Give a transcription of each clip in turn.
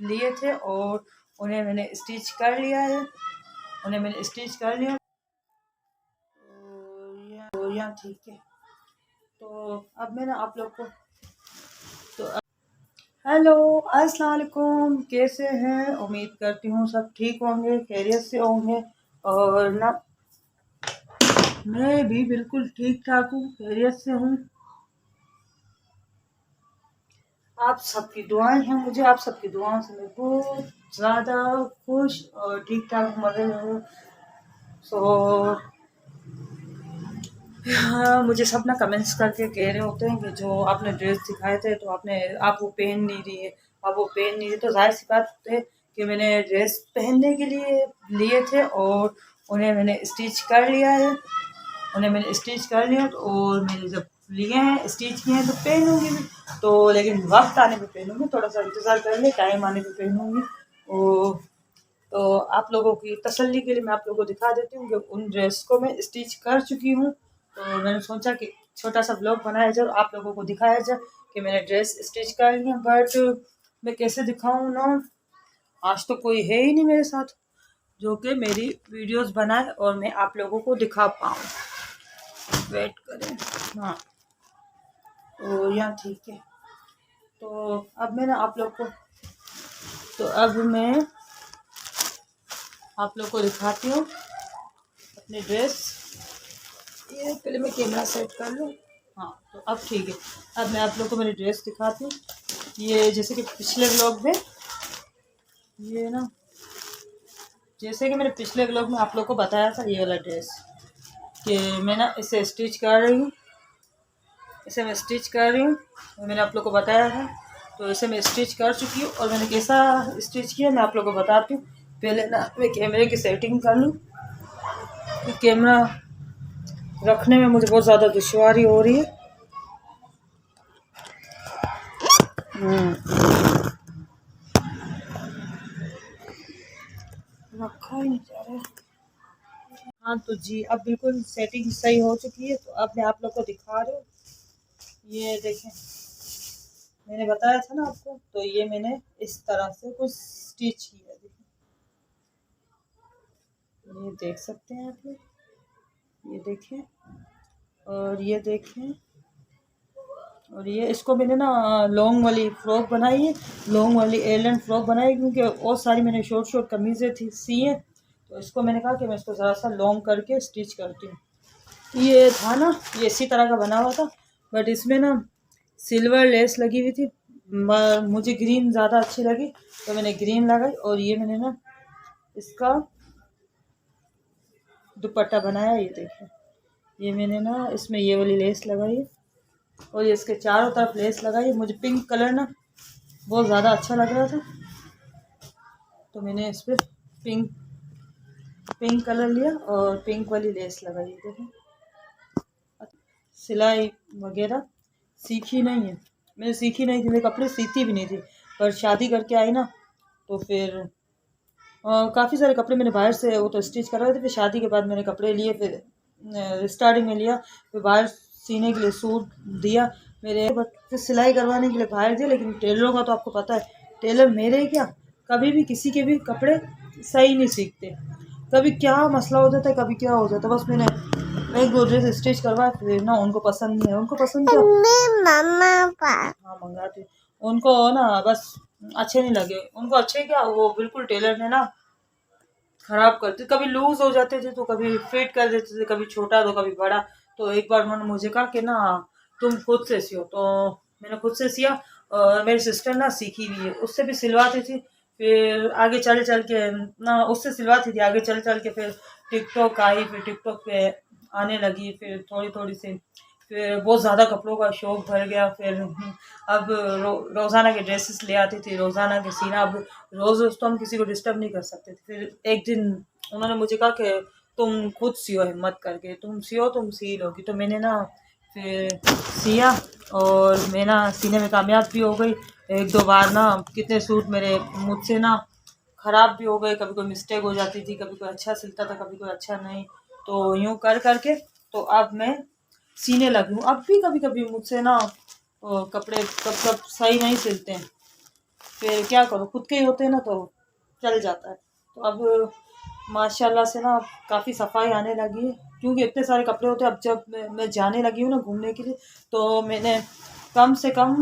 लिए थे और उन्हें मैंने स्टिच कर लिया है। तो यहाँ ठीक है। तो अब मैं ना आप लोग को हेलो अस्सलाम वालेकुम, कैसे हैं? उम्मीद करती हूँ सब ठीक होंगे, खैरियत से होंगे। और ना मैं भी बिल्कुल ठीक ठाक हूँ, खैरियत से हूँ। आप सबकी दुआएं हैं मुझे, आप सबकी दुआओं से मैं बहुत ज़्यादा खुश और ठीक ठाक मज़े में हूँ। हाँ, मुझे सब ना कमेंट्स करके कह रहे होते हैं कि जो आपने ड्रेस दिखाए थे तो आप वो पहन नहीं रही है, तो जाहिर सी बात है कि मैंने ड्रेस पहनने के लिए लिए थे और उन्हें मैंने स्टिच कर लिया है। और मैंने जब लिए हैं स्टिच किए हैं तो पहनूंगी भी, तो लेकिन वक्त आने पे पहनूंगी, थोड़ा सा इंतज़ार कर ले, टाइम आने पे पहनूंगी। और तो आप लोगों की तसल्ली के लिए मैं आप लोगों को दिखा देती हूँ कि उन ड्रेस को मैं स्टिच कर चुकी हूँ। तो मैंने सोचा कि छोटा सा ब्लॉग बनाया जाए, आप लोगों को दिखाया जाए कि मैंने ड्रेस स्टिच कर ली है। बट मैं कैसे दिखाऊँ ना, आज तो कोई है ही नहीं मेरे साथ जो कि मेरी वीडियोस बनाए और मैं आप लोगों को दिखा पाऊँ। वेट करें। हाँ, तो यहाँ ठीक है। तो अब मैं आप लोग को दिखाती हूँ अपनी ड्रेस। ये पहले मैं कैमरा सेट कर लूँ। हाँ, तो अब ठीक है। अब मैं आप लोग को मेरी ड्रेस दिखाती हूँ। ये जैसे कि पिछले व्लॉग में आप लोग को बताया था, ये वाला ड्रेस कि मैं ना इसे स्टिच कर रही हूँ। मैंने आप लोग को बताया था, तो इसे मैं स्टिच कर चुकी हूँ। और मैंने कैसा स्टिच किया मैं आप लोग को बताती हूँ। पहले ना मैं कैमरे की सेटिंग कर लूँ, कैमरा रखने में मुझे बहुत ज़्यादा दुश्वारी हो रही है। रखा ही नहीं जा रहा। हाँ, तो जी अब बिल्कुल सेटिंग सही हो चुकी है। तो अब मैं आप लोग को दिखा रही हूँ। ये देखें, मैंने बताया था ना आपको, तो ये मैंने इस तरह से कुछ स्टिच किया। ये देख सकते हैं आप लोग, ये देखें और ये देखें। और ये इसको मैंने ना लॉन्ग वाली फ्रॉक बनाई है, लॉन्ग वाली एलन फ्रॉक बनाई, क्योंकि और सारी मैंने शॉर्ट कमीज़ें थी सी है। तो इसको मैंने कहा कि मैं इसको ज़रा सा लॉन्ग करके स्टिच करती हूँ। ये था ना, ये इसी तरह का बना हुआ था, बट इसमें ना सिल्वर लेस लगी हुई थी। मुझे ग्रीन ज़्यादा अच्छी लगी तो मैंने ग्रीन लगाई। और ये मैंने ना इसका दुपट्टा बनाया। ये देखिए, ये मैंने ना इसमें ये वाली लेस लगाई है और ये इसके चारों तरफ लेस लगाई है। मुझे पिंक कलर ना बहुत ज़्यादा अच्छा लग रहा था, तो मैंने इस पर पिंक कलर लिया और पिंक वाली लेस लगाई। देखें, सिलाई वगैरह सीखी नहीं है, मैं कपड़े सीती भी नहीं थी। पर शादी करके आई ना, तो फिर काफ़ी सारे कपड़े मैंने बाहर से वो तो स्टिच करवाए थे। फिर शादी के बाद मैंने कपड़े लिए, फिर स्टार्टिंग में लिया, फिर बाहर सीने के लिए सूट दिया मेरे, फिर सिलाई करवाने के लिए बाहर दिया। लेकिन टेलरों का तो आपको पता है, टेलर मेरे क्या कभी भी किसी के भी कपड़े सही नहीं सीखते। कभी क्या मसला हो जाता है, कभी क्या हो जाता है। बस मैंने एक दो ड्रेस स्टिच करवाए, फिर ना उनको पसंद नहीं है। उनको पसंद क्या, हाँ मंगाती, उनको ना बस अच्छे नहीं लगे। उनको अच्छे क्या, वो बिल्कुल टेलर ने ना ख़राब करते, कभी लूज हो जाते थे तो कभी फिट कर देते थे, कभी छोटा तो कभी बड़ा। तो एक बार उन्होंने मुझे कहा कि ना तुम खुद से सियो, तो मैंने खुद से सिया। और मेरी सिस्टर ना सीखी हुई है, उससे भी सिलवाती थी। फिर आगे चल के ना उससे सिलवाती थी, आगे चल के फिर टिकटॉक आई, फिर टिकटॉक पे आने लगी, फिर थोड़ी सी फिर बहुत ज़्यादा कपड़ों का शौक़ भर गया। फिर अब रोज़ाना के ड्रेसेस ले आती थी, रोज़ाना के सीना। अब रोज़ तो हम किसी को डिस्टर्ब नहीं कर सकते थे। फिर एक दिन उन्होंने मुझे कहा कि तुम खुद सियो, हिम्मत करके तुम सियो, तुम सी लोगी। तो मैंने ना फिर सिया और मैं ना सीने में कामयाब भी हो गई। एक दो बार ना कितने सूट मेरे मुझसे ना ख़राब भी हो गए, कभी कोई मिस्टेक हो जाती थी, कभी कोई अच्छा सिलता था, कभी कोई अच्छा नहीं। तो यूँ कर करके तो अब मैं सीने लगी हूँ। अब भी कभी कभी मुझसे ना कपड़े कब सही नहीं सिलते हैं। फिर क्या करूँ, खुद के ही होते हैं ना तो चल जाता है। तो अब माशाल्लाह से ना काफ़ी सफाई आने लगी है, क्योंकि इतने सारे कपड़े होते हैं। अब जब मैं जाने लगी हूँ ना घूमने के लिए, तो मैंने कम से कम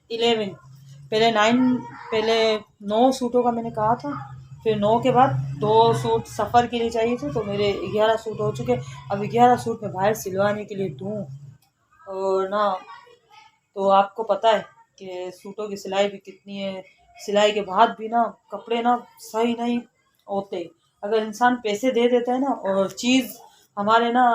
11, पहले 9, पहले 9 सूटों का मैंने कहा था, फिर 9 के बाद 2 सूट सफ़र के लिए चाहिए थे, तो मेरे 11 सूट हो चुके। अब 11 सूट मैं बाहर सिलवाने के लिए दूँ, और ना तो आपको पता है कि सूटों की सिलाई भी कितनी है। सिलाई के बाद भी ना कपड़े ना सही नहीं होते। अगर इंसान पैसे दे देता है ना और चीज़ हमारे ना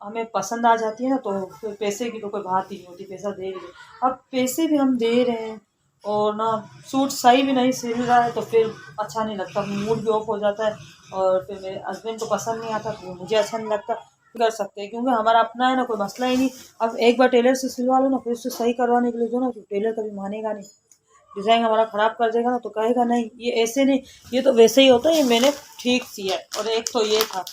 हमें पसंद आ जाती है ना, तो फिर पैसे की तो कोई बात ही नहीं होती, पैसा दे ही दे। अब पैसे भी हम दे रहे हैं और ना सूट सही भी नहीं सिल रहा है, तो फिर अच्छा नहीं लगता, मूड भी ऑफ हो जाता है। और फिर मेरे हस्बैंड को पसंद नहीं आता, तो मुझे अच्छा नहीं लगता। कर सकते हैं, क्योंकि हमारा अपना है ना, कोई मसला ही नहीं। अब एक बार टेलर से सिलवा लो ना, फिर उससे सही करवाने के लिए दो ना, तो टेलर कभी मानेगा नहीं, डिज़ाइन हमारा ख़राब कर देगा ना, तो कहेगा नहीं ये ऐसे नहीं, ये तो वैसे ही होता है, ये मैंने ठीक सिया है। और एक तो ये था,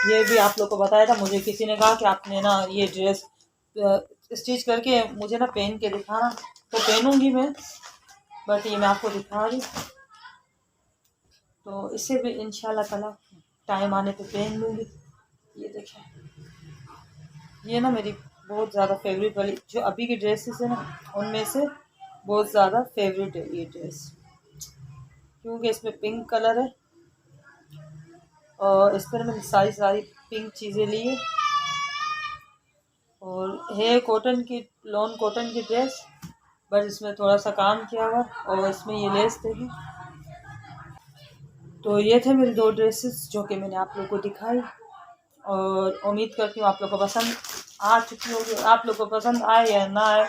ये भी आप लोग को बताया था, मुझे किसी ने कहा कि आपने ना ये ड्रेस स्टिच करके मुझे ना पहन के दिखाना, तो पहनूंगी मैं, बट ये मैं आपको दिखा रही, तो इसे भी इंशाल्लाह ताला टाइम आने पे पहन लूँगी। ये देखें, ये ना मेरी बहुत ज़्यादा फेवरेट वाली जो अभी की ड्रेसेस है ना, उनमें से बहुत ज़्यादा फेवरेट है ये ड्रेस, क्योंकि इसमें पिंक कलर है, और इस पर मैंने सारी सारी पिंक चीज़ें ली है। और है कॉटन की, लॉन कॉटन की ड्रेस, बस इसमें थोड़ा सा काम किया हुआ, और इसमें ये लेस देखी। तो ये थे मेरी 2 ड्रेसेस जो कि मैंने आप लोगों को दिखाई, और उम्मीद करती हूँ आप लोग को पसंद आ चुकी होगी। आप लोग को पसंद आए या ना आए,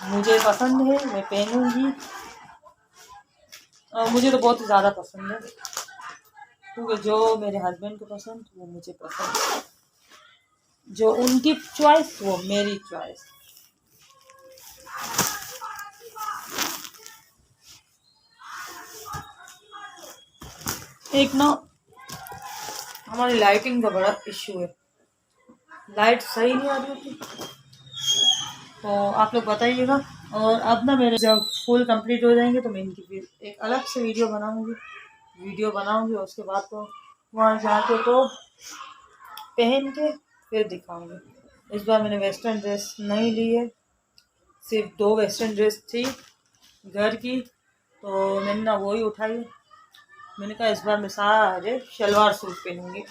मुझे पसंद है, मैं पहनूंगी, और मुझे तो बहुत ही ज़्यादा पसंद है, क्योंकि जो मेरे हस्बैंड को पसंद वो मुझे पसंद, जो उनकी चॉइस वो मेरी चॉइस। एक ना हमारी लाइटिंग का बड़ा इश्यू है, लाइट सही नहीं आ रही होती, तो आप लोग बताइएगा। और अब ना मेरे जब फुल कंप्लीट हो जाएंगे, तो मैं इनकी फिर एक अलग से वीडियो बनाऊंगी, और उसके बाद तो वहाँ जाके तो पहन के फिर दिखाऊंगी। इस बार मैंने वेस्टर्न ड्रेस नहीं ली है, सिर्फ 2 वेस्टर्न ड्रेस थी घर की, तो मैंने ना वही उठाई। मैंने कहा इस बार मैं सारे शलवार सूट पहनूंगी।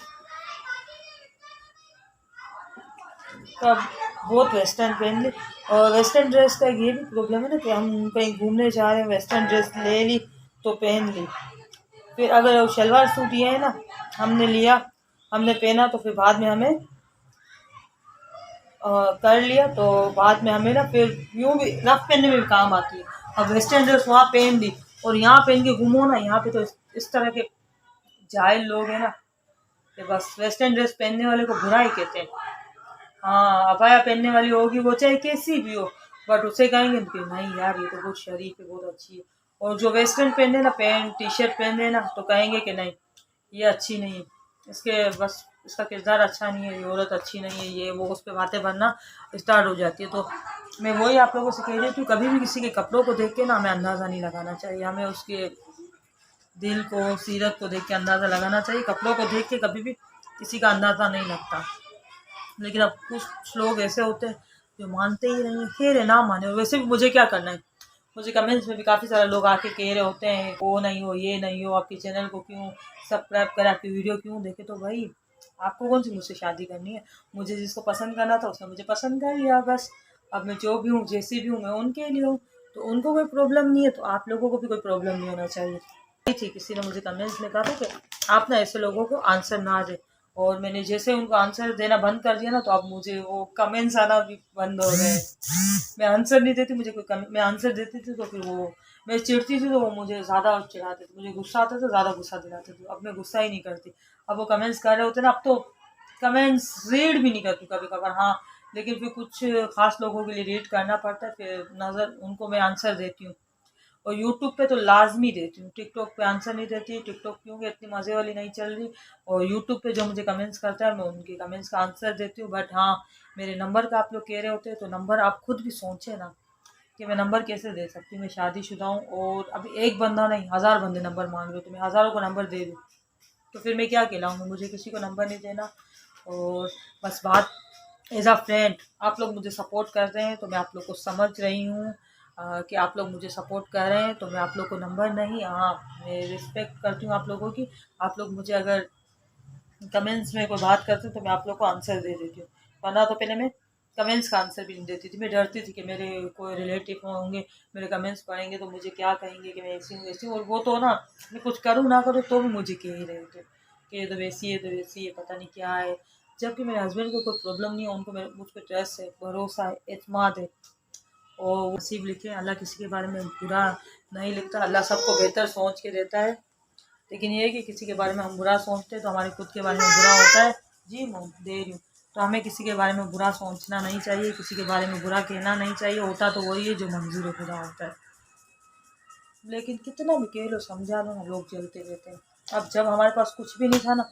तब बहुत वेस्टर्न पहन ली, और वेस्टर्न ड्रेस का ये भी प्रॉब्लम है ना कि हम कहीं घूमने जा रहे हैं, वेस्टर्न ड्रेस ले ली तो पहन ली, फिर अगर शलवार सूट ये है ना, हमने लिया, हमने पहना, तो फिर बाद में हमें कर लिया, तो बाद में हमें ना फिर यूँ भी रफ पहनने में भी काम आती है। अब वेस्टर्न ड्रेस वहाँ पहन ली और यहाँ पहन के घूमो ना, यहाँ पे तो इस तरह के जाहिल लोग हैं ना कि बस वेस्टर्न ड्रेस पहनने वाले को बुरा ही कहते हैं। हाँ, अबाया पहनने वाली होगी वो चाहे कैसी भी हो, बट उसे कहेंगे कि नहीं यार ये तो बहुत शरीफ है, बहुत अच्छी है। और जो वेस्टर्न पहने ना, पैंट टी शर्ट पहने ना, तो कहेंगे कि नहीं ये अच्छी नहीं है, इसके बस इसका किरदार अच्छा नहीं है, ये औरत अच्छी नहीं है, ये वो, उस पर बातें बनना स्टार्ट हो जाती है। तो मैं वही आप लोगों से कह रही हूँ, कभी भी किसी के कपड़ों को देख के ना हमें अंदाज़ा नहीं लगाना चाहिए, हमें उसके दिल को, सीरत को देख के अंदाज़ा लगाना चाहिए। कपड़ों को देख के कभी भी किसी का अंदाज़ा नहीं लगता। लेकिन अब कुछ लोग ऐसे होते हैं जो मानते ही नहीं है, खैर है ना माने, वैसे भी मुझे क्या करना है। मुझे कमेंट्स में भी काफ़ी सारे लोग आके कह रहे होते हैं वो नहीं हो, ये नहीं हो, आपके चैनल को क्यों सब्सक्राइब करें, आपकी वीडियो क्यों देखे। तो भाई आपको कौन सी मुझसे शादी करनी है, मुझे जिसको पसंद करना था उसने मुझे पसंद कर लिया बस। अब मैं जो भी हूँ, जैसी भी हूँ, मैं उनके लिए हूँ, तो उनको कोई प्रॉब्लम नहीं है, तो आप लोगों को भी कोई प्रॉब्लम नहीं होना चाहिए। थी किसी ने मुझे कमेंट्स में कहा था कि आप ना ऐसे लोगों को आंसर ना दे, और मैंने जैसे उनको आंसर देना बंद कर दिया ना, तो अब मुझे वो कमेंट्स आना भी बंद हो गए। मैं आंसर नहीं देती, मुझे कोई मैं आंसर देती थी तो फिर वो, मैं चिढ़ती थी तो वो मुझे ज़्यादा चिढ़ाते थे, मुझे गुस्सा आता था ज़्यादा गुस्सा दिलाते थे। अब मैं गुस्सा ही नहीं करती, अब वो कमेंट्स कर रहे होते ना, अब तो कमेंट्स रीड भी नहीं करती कभी कभार, हाँ, लेकिन फिर कुछ खास लोगों के लिए रीड करना पड़ता है, फिर नज़र उनको मैं आंसर देती हूँ। और यूट्यूब पे तो लाजमी देती हूँ, टिकटॉक पे आंसर नहीं देती, टिकटॉक क्योंकि इतनी मज़े वाली नहीं चल रही। और यूट्यूब पे जो मुझे कमेंट्स करता है मैं उनके कमेंट्स का आंसर देती हूँ। बट हाँ, मेरे नंबर का आप लोग कह रहे होते हैं, तो नंबर आप खुद भी सोचें ना, कि मैं नंबर कैसे दे सकती हूँ। मैं शादीशुदा हूँ और अभी एक बंदा नहीं 1000 बंदे नंबर मांग रहे हो, तो मैं हज़ारों को नंबर दे दूँ तो फिर मैं क्या कहलाऊँगी। मुझे किसी को नंबर नहीं देना। और बस बात एज अ फ्रेंड आप लोग मुझे सपोर्ट कर रहे हैं तो मैं आप लोग को समझ रही हूँ कि आप लोग मुझे सपोर्ट कर रहे हैं, तो मैं आप लोग को नंबर नहीं, हाँ मैं रिस्पेक्ट करती हूँ आप लोगों की। आप लोग मुझे अगर कमेंट्स में कोई बात करते तो मैं आप लोग को आंसर दे देती हूँ, वरना तो पहले मैं कमेंट्स का आंसर भी नहीं देती थी। मैं डरती थी कि मेरे कोई रिलेटिव होंगे, मेरे कमेंट्स पढ़ेंगे तो मुझे क्या कहेंगे कि मैं ऐसी हूँ वैसी हूँ। और वो तो ना, मैं कुछ करूँ ना करूँ तो भी मुझे कह ही रहे थे कि ये तो वैसी है, तो वैसी है, पता नहीं क्या है। जबकि मेरे हस्बैंड को कोई प्रॉब्लम नहीं है, उनको मेरे मुझ पर ट्रस्ट है, भरोसा है, एतमाद है। और वो नसीब लिखे, अल्लाह किसी के बारे में बुरा नहीं लिखता, अल्लाह सबको बेहतर सोच के देता है। लेकिन ये है कि किसी के बारे में हम बुरा सोचते हैं तो हमारे खुद के बारे में बुरा होता है। जी मैं दे रही हूँ। तो हमें किसी के बारे में बुरा सोचना नहीं चाहिए, किसी के बारे में बुरा कहना नहीं चाहिए। होता तो वही है जो मंजूर खुदा होता है। लेकिन कितना भी कह लो समझा लो ना, लोग जलते रहते हैं। अब जब हमारे पास कुछ भी नहीं था ना,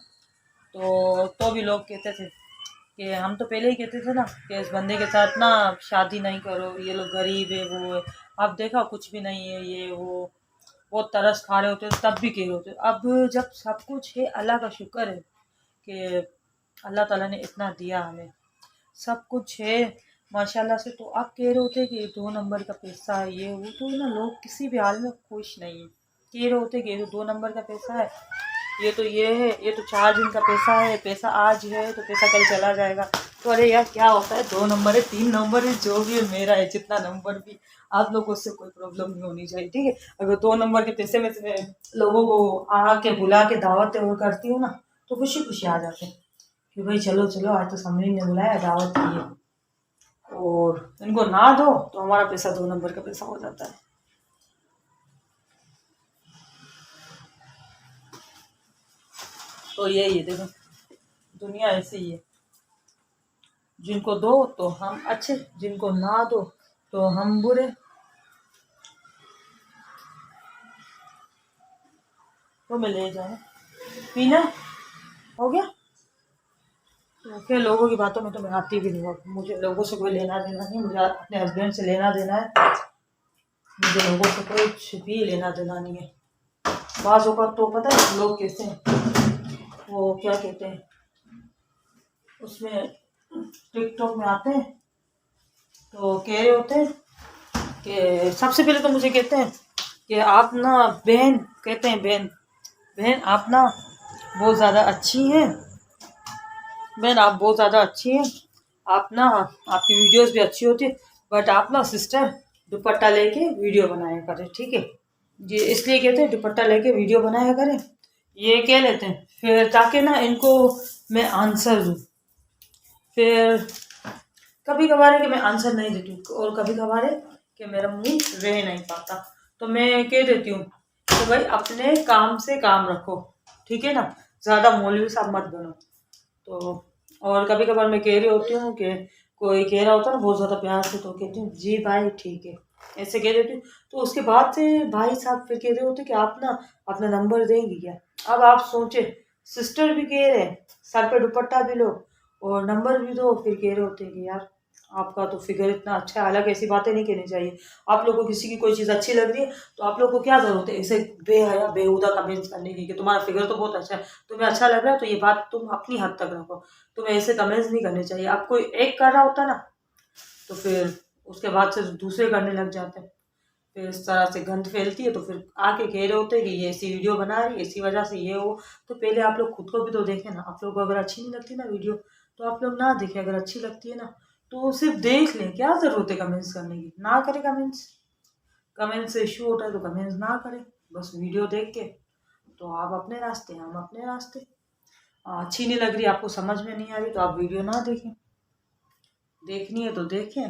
तो भी लोग कहते थे कि हम तो पहले ही कहते थे ना कि इस बंदे के साथ ना शादी नहीं करो, ये लोग गरीब है, वो है। अब देखा कुछ भी नहीं है, ये वो बहुत तरस खा रहे होते तब भी कह रहे होते। अब जब सब कुछ है, अल्लाह का शुक्र है कि अल्लाह ताला ने इतना दिया हमें, सब कुछ है माशाल्लाह से। तो आप कह रहे होते कि 2 नंबर का पैसा है, ये वो, तो ना लोग किसी भी हाल में खुश नहीं है। कह रहे होते कि ये तो 2 नंबर का पैसा है, ये तो ये है, ये तो 4 दिन का पैसा है, पैसा आज है तो पैसा कल चला जाएगा। तो अरे यार क्या होता है, 2 नंबर है, 3 नंबर है, जो भी है मेरा है, जितना नंबर भी। आप लोगों से कोई प्रॉब्लम नहीं होनी चाहिए, ठीक है। अगर 2 नंबर के पैसे में से मैं लोगों को आके बुला के दावत वो करती हूँ ना, तो खुशी खुशी आ जाते हैं कि भाई चलो चलो आज तो समरीन ने बुलाया, दावत की है। और इनको ना दो तो हमारा पैसा 2 नंबर का पैसा हो जाता है। तो यही है, देखो दुनिया ऐसी ही है। जिनको दो तो हम अच्छे, जिनको ना दो तो हम बुरे। तो मैं ले जाए पीना हो गया। तो फिर लोगों की बातों में तो मैं आती भी नहीं हूँ। मुझे लोगों से कोई लेना देना नहीं, मुझे अपने हस्बैंड से लेना देना है। मुझे लोगों से कुछ भी लेना देना नहीं है। बाज़ औक़ात तो पता है लोग कैसे हैं, वो क्या कहते हैं उसमें, टिकटॉक में आते हैं तो कह रहे होते हैं कि सबसे पहले तो मुझे कहते हैं कि आप ना बहन, कहते हैं बहन, बहन आप ना बहुत ज़्यादा अच्छी हैं, बहन आप बहुत ज़्यादा अच्छी हैं, आप ना, आपकी वीडियोस भी अच्छी होती है, बट आप ना सिस्टर दुपट्टा लेके वीडियो बनाया करें, ठीक है। ये इसलिए कहते हैं दुपट्टा लेके वीडियो बनाया करें, ये कह लेते हैं फिर ताकि ना इनको मैं आंसर दूँ। फिर कभी कभार है कि मैं आंसर नहीं देती हूँ और कभी कभार है कि मेरा मुंह रह नहीं पाता, तो मैं कह देती हूँ कि भाई अपने काम से काम रखो, ठीक है ना, ज़्यादा मौलवी साहब मत बनो। तो और कभी कभार मैं कह रही होती हूँ कि कोई कह रहा होता है ना बहुत ज़्यादा प्यार से, तो कहती हूँ जी भाई ठीक है, ऐसे कह देती हूँ। तो उसके बाद से भाई साहब फिर कह रहे होते कि आप ना अपना नंबर देंगी क्या। अब आप सोचे, सिस्टर भी कह रहे हैं सर पे दुपट्टा भी लो और नंबर भी दो, फिर कह रहे होते हैं कि यार आपका तो फिगर इतना अच्छा है। हालांकि ऐसी बातें नहीं कहनी चाहिए। आप लोगों को किसी की कोई चीज़ अच्छी लग रही है तो आप लोग को क्या ज़रूरत है ऐसे बेहया बेहुदा कमेंट्स करने की कि तुम्हारा फिगर तो बहुत अच्छा है, तुम्हें अच्छा लग रहा है, तो ये बात तुम अपनी हद तक रखो। तुम्हें ऐसे कमेंट्स नहीं करने चाहिए। अब कोई एक कर रहा होता ना तो फिर उसके बाद से दूसरे करने लग जाते हैं, फिर इस तरह से गंद फैलती है। तो फिर आके कह रहे होते हैं कि ये ऐसी वीडियो बना रही है, इसी वजह से ये हो। तो पहले आप लोग खुद को भी तो देखें ना। आप लोग को अगर अच्छी नहीं लगती ना वीडियो तो आप लोग ना देखें, अगर अच्छी लगती है ना तो सिर्फ देख लें। क्या ज़रूरत है कमेंट्स करने की, ना करें कमेंट्स। कमेंट्स से इशू होता है तो कमेंट्स ना करें, बस वीडियो देख के तो आप अपने रास्ते, हम अपने रास्ते। अच्छी नहीं लग रही, आपको समझ में नहीं आ रही तो आप वीडियो ना देखें, देखनी है तो देखें,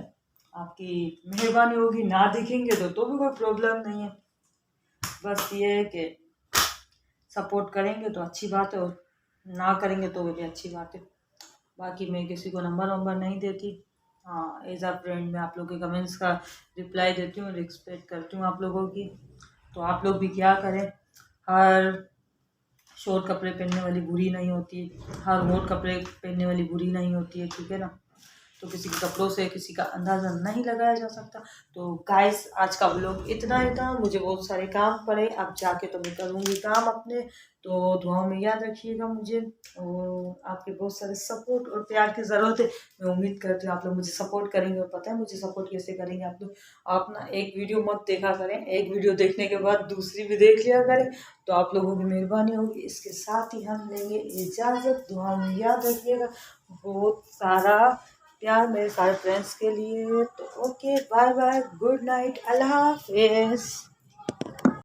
आपकी मेहरबानी होगी। ना देखेंगे तो भी कोई प्रॉब्लम नहीं है। बस ये है कि सपोर्ट करेंगे तो अच्छी बात है और ना करेंगे तो भी अच्छी बात है। बाकी मैं किसी को नंबर वंबर नहीं देती। हाँ एज आ फ्रेंड मैं आप लोगों के कमेंट्स का रिप्लाई देती हूँ, रिस्पेक्ट करती हूँ आप लोगों की। तो आप लोग भी क्या करें, हर शॉर्ट कपड़े पहनने वाली बुरी नहीं होती, हर हॉट कपड़े पहनने वाली बुरी नहीं होती है, ठीक है ना। तो किसी के कपड़ों से किसी का अंदाज़ा नहीं लगाया जा सकता। तो गाइस आज का व्लॉग इतना ही था। मुझे बहुत सारे काम पड़े, अब जाके तो मैं करूँगी काम अपने। तो दुआओं में याद रखिएगा मुझे, और आपके बहुत सारे सपोर्ट और प्यार की ज़रूरत है। मैं उम्मीद करती हूँ आप लोग मुझे सपोर्ट करेंगे, और पता है मुझे सपोर्ट कैसे करेंगे आप लोग। आप ना एक वीडियो मत देखा करें, एक वीडियो देखने के बाद दूसरी भी देख लिया करें, तो आप लोगों की मेहरबानी होगी। इसके साथ ही हम लेंगे इजाज़त। दुआ में याद रखिएगा, बहुत सारा प्यार मेरे सारे फ्रेंड्स के लिए। तो okay, bye bye, good night, अल्लाह हाफिज़।